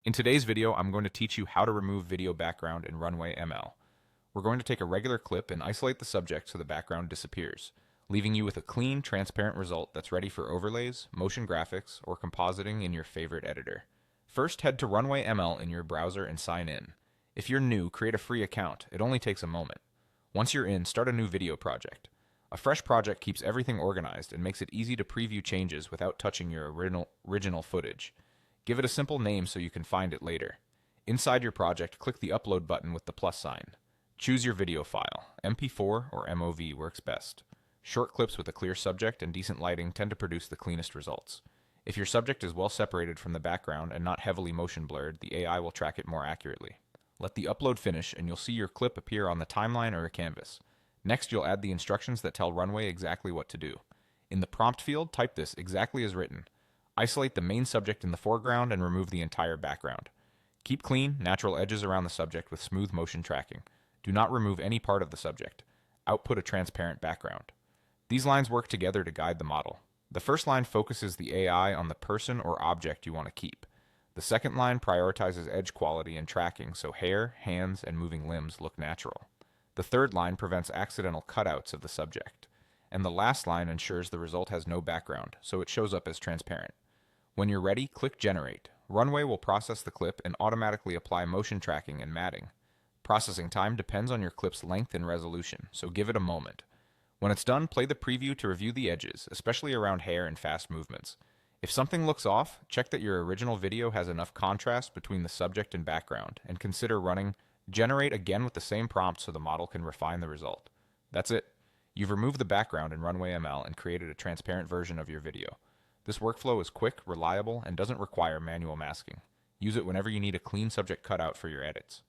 In today's video, I'm going to teach you how to remove video background in Runway ML. We're going to take a regular clip and isolate the subject so the background disappears, leaving you with a clean, transparent result that's ready for overlays, motion graphics, or compositing in your favorite editor. First, head to Runway ML in your browser and sign in. If you're new, create a free account. It only takes a moment. Once you're in, start a new video project. A fresh project keeps everything organized and makes it easy to preview changes without touching your original footage. Give it a simple name so you can find it later. Inside your project, click the Upload button with the plus sign. Choose your video file. MP4 or MOV works best. Short clips with a clear subject and decent lighting tend to produce the cleanest results. If your subject is well separated from the background and not heavily motion blurred, the AI will track it more accurately. Let the upload finish and you'll see your clip appear on the timeline or a canvas. Next, you'll add the instructions that tell Runway exactly what to do. In the prompt field, type this exactly as written. Isolate the main subject in the foreground and remove the entire background. Keep clean, natural edges around the subject with smooth motion tracking. Do not remove any part of the subject. Output a transparent background. These lines work together to guide the model. The first line focuses the AI on the person or object you want to keep. The second line prioritizes edge quality and tracking so hair, hands, and moving limbs look natural. The third line prevents accidental cutouts of the subject. And the last line ensures the result has no background, so it shows up as transparent. When you're ready, click Generate. Runway will process the clip and automatically apply motion tracking and matting. Processing time depends on your clip's length and resolution, so give it a moment. When it's done, play the preview to review the edges, especially around hair and fast movements. If something looks off, check that your original video has enough contrast between the subject and background, and consider running Generate again with the same prompt so the model can refine the result. That's it. You've removed the background in Runway ML and created a transparent version of your video. This workflow is quick, reliable, and doesn't require manual masking. Use it whenever you need a clean subject cutout for your edits.